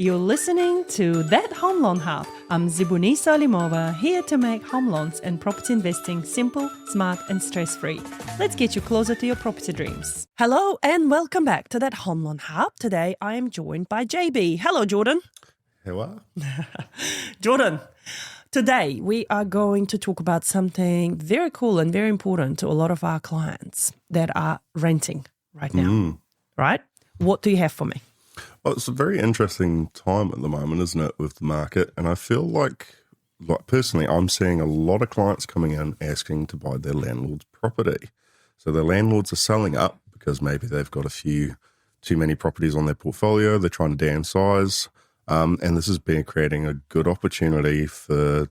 You're listening to That Home Loan Hub. I'm Zibuni Salimova, here to make home loans and property investing simple, smart and stress-free. Let's get you closer to your property dreams. Hello and welcome back to That Home Loan Hub. Today I am joined by JB. Hello, Jordan. Hello. Jordan, today we are going to talk about something very cool and very important to a lot of our clients that are renting right now, right? What do you have for me? Well, it's a very interesting time at the moment, isn't it, with the market? And I feel like personally, I'm seeing a lot of clients coming in asking to buy their landlord's property. So their landlords are selling up because maybe they've got a few too many properties on their portfolio. They're trying to downsize. And this has been creating a good opportunity for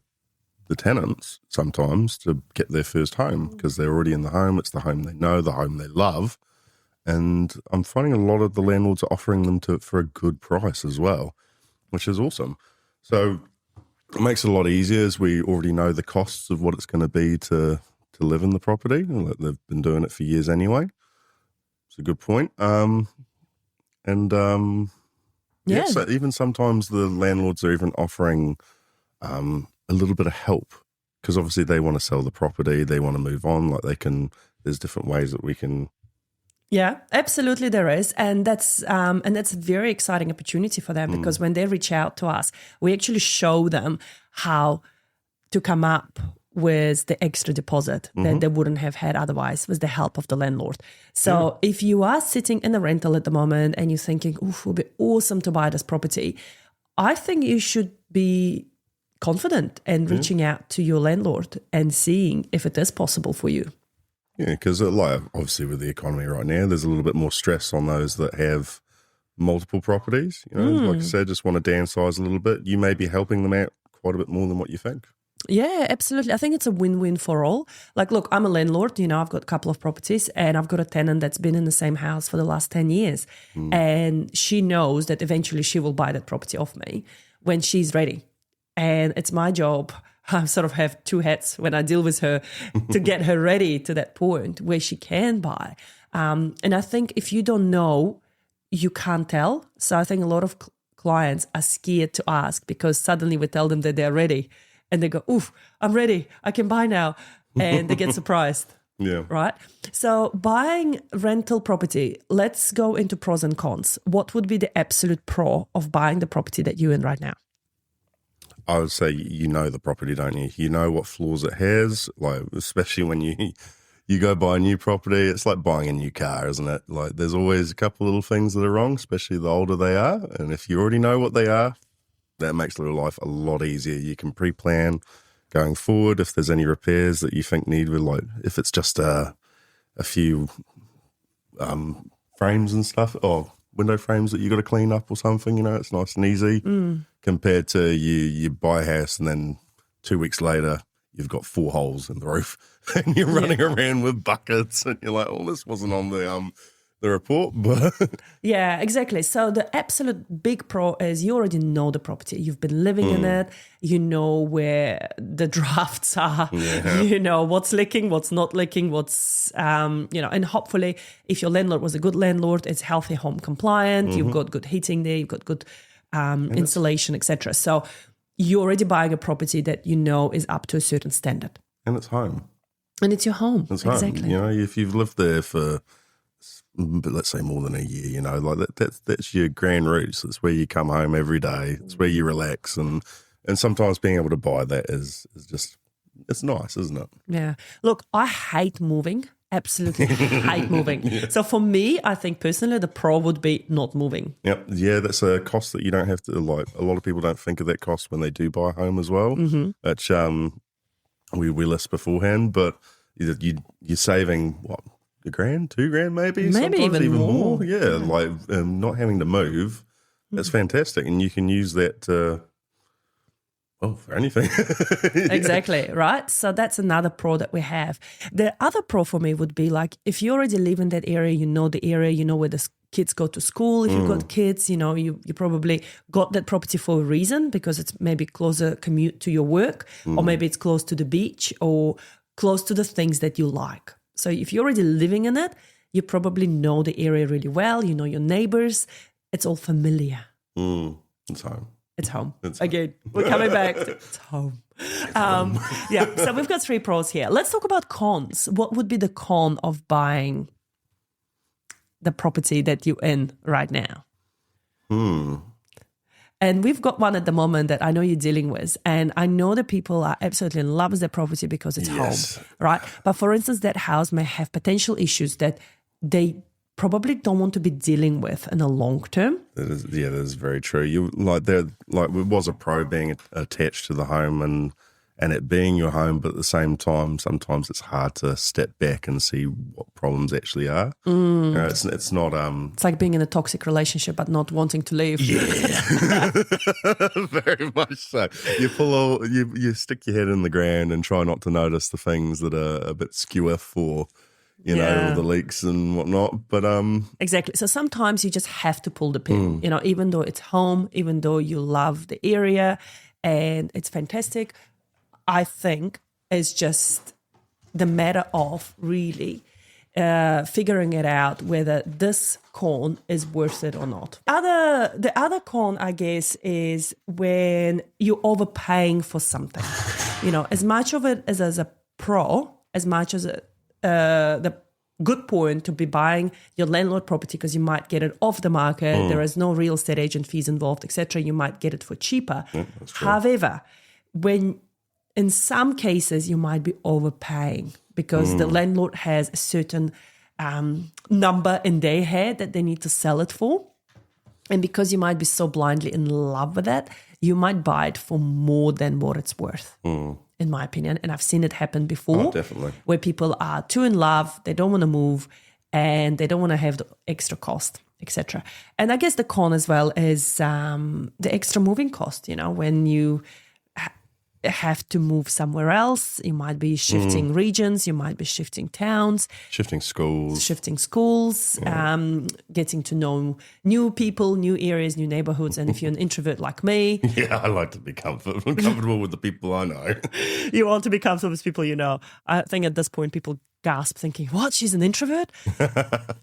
the tenants sometimes to get their first home because they're already in the home. It's the home they know, the home they love. And I'm finding a lot of the landlords are offering them for a good price as well, which is awesome. So it makes it a lot easier as we already know the costs of what it's going to be to live in the property. They've been doing it for years anyway. It's a good point. So even sometimes the landlords are even offering a little bit of help because obviously they want to sell the property, they want to move on. There's different ways that we can. Yeah, absolutely there is. And that's a very exciting opportunity for them because when they reach out to us, we actually show them how to come up with the extra deposit that they wouldn't have had otherwise with the help of the landlord. So if you are sitting in a rental at the moment and you're thinking, oof, it would be awesome to buy this property, I think you should be confident and reaching out to your landlord and seeing if it is possible for you. Yeah, because obviously with the economy right now, there's a little bit more stress on those that have multiple properties. Like I said, just want to downsize a little bit. You may be helping them out quite a bit more than what you think. Yeah, absolutely. I think it's a win-win for all. Like, look, I'm a landlord, I've got a couple of properties and I've got a tenant that's been in the same house for the last 10 years. And she knows that eventually she will buy that property off me when she's ready. And it's my job. I sort of have two hats when I deal with her to get her ready to that point where she can buy. And I think if you don't know, you can't tell. So I think a lot of clients are scared to ask because suddenly we tell them that they're ready and they go, oof, I'm ready. I can buy now. And they get surprised. Yeah. Right? So buying rental property, let's go into pros and cons. What would be the absolute pro of buying the property that you're in right now? I would say you know the property, don't you? You know what flaws it has, especially when you go buy a new property. It's like buying a new car, isn't it? Like there's always a couple little things that are wrong, especially the older they are. And if you already know what they are, that makes your life a lot easier. You can pre-plan going forward if there's any repairs that you think need, if it's just a few frames and stuff, or window frames that you got to clean up or something, it's nice and easy compared to you buy a house and then 2 weeks later you've got 4 holes in the roof and you're running around with buckets and you're like, oh, this wasn't on the report. But yeah, exactly. So the absolute big pro is you already know the property. You've been living in it. You know where the drafts are. Yeah. You know what's leaking, what's not leaking, and hopefully if your landlord was a good landlord, it's healthy home compliant. You've got good heating there. You've got good insulation, etc. So you're already buying a property that you know is up to a certain standard. And it's home. And it's your home. It's exactly. home. If you've lived there for, let's say, more than a year, that's your grand roots. It's where you come home every day. It's where you relax. And sometimes being able to buy that is just, it's nice, isn't it? Yeah. Look, I hate moving. Absolutely hate moving. Yeah. So for me, I think personally the pro would be not moving. Yep. Yeah, that's a cost that you don't have to, a lot of people don't think of that cost when they do buy a home as well, which we list beforehand, but you're saving, what, $1,000, $2,000 maybe? Maybe even more. Yeah, not having to move, that's fantastic. And you can use that for anything. Exactly, right? So that's another pro that we have. The other pro for me would be if you already live in that area, you know the area, you know where the kids go to school. If you've got kids, you probably got that property for a reason because it's maybe closer commute to your work or maybe it's close to the beach or close to the things that you like. So if you're already living in it, you probably know the area really well. You know your neighbors. It's all familiar. It's home. It's home. It's Again, we're coming back to it's home. Yeah, so we've got 3 pros here. Let's talk about cons. What would be the con of buying the property that you're in right now? And we've got one at the moment that I know you're dealing with. And I know that people are absolutely in love with their property because it's home, right? But for instance, that house may have potential issues that they probably don't want to be dealing with in the long term. That is very true. You it was a pro being attached to the home and it being your home, but at the same time, sometimes it's hard to step back and see what problems actually are. You know, it's not. It's like being in a toxic relationship but not wanting to leave. Yeah, very much so. You stick your head in the ground and try not to notice the things that are a bit skewer for. You know, the leaks and whatnot. But exactly. So sometimes you just have to pull the pin. You know, even though it's home, even though you love the area and it's fantastic, I think it's just the matter of really figuring it out whether this con is worth it or not. The other con, I guess, is when you're overpaying for something. You know, as much of it as a pro, as much as the good point to be buying your landlord property because you might get it off the market. There is no real estate agent fees involved, etc. You might get it for cheaper. However, when in some cases you might be overpaying because the landlord has a certain number in their head that they need to sell it for. And because you might be so blindly in love with that, you might buy it for more than what it's worth. In my opinion. And I've seen it happen before. Oh, definitely. Where people are too in love, they don't want to move, and they don't want to have the extra cost, etc. And I guess the con as well is the extra moving cost. You know, when you have to move somewhere else, you might be shifting regions, you might be shifting towns. Shifting schools. Getting to know new people, new areas, new neighborhoods. And if you're an introvert like me. Yeah, I like to be comfortable with the people I know. You want to be comfortable with people you know. I think at this point people gasp thinking, what, she's an introvert?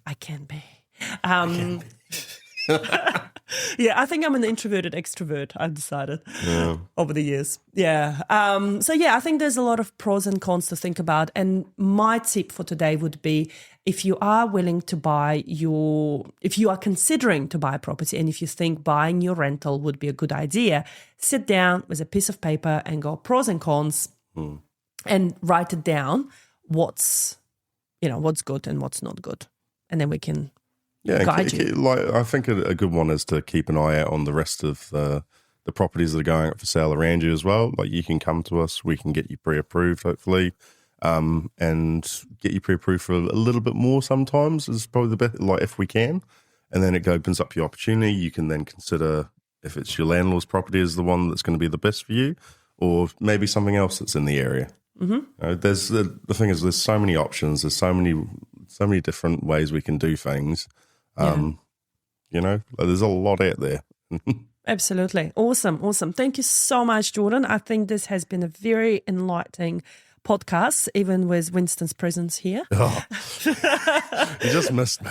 I can be. Yeah, I think I'm an introverted extrovert, I've decided over the years. Yeah. So I think there's a lot of pros and cons to think about. And my tip for today would be if you are willing to if you are considering to buy a property and if you think buying your rental would be a good idea, sit down with a piece of paper and go pros and cons and write it down what's good and what's not good. And then we can guide you. I think a good one is to keep an eye out on the rest of the properties that are going up for sale around you as well. Like you can come to us, we can get you pre-approved hopefully, and get you pre-approved for a little bit more sometimes is probably the best, like if we can. And then it opens up your opportunity. You can then consider if it's your landlord's property is the one that's going to be the best for you or maybe something else that's in the area. There's the thing is there's so many options. There's so many different ways we can do things. You know, there's a lot out there. Absolutely. Awesome. Thank you so much, Jordan. I think this has been a very enlightening podcast, even with Winston's presence here. Oh, you just missed me.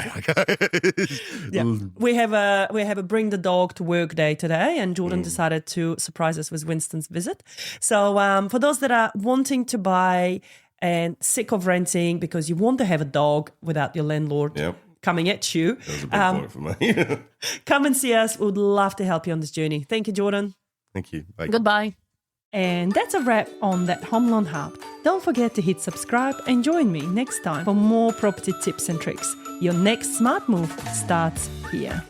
We have a bring the dog to work day today, and Jordan decided to surprise us with Winston's visit. So for those that are wanting to buy and sick of renting because you want to have a dog without your landlord coming at you. That was a big point for me. Come and see us. We would love to help you on this journey. Thank you, Jordan. Thank you. Bye. Goodbye. And that's a wrap on That Home Loan Hub. Don't forget to hit subscribe and join me next time for more property tips and tricks. Your next smart move starts here.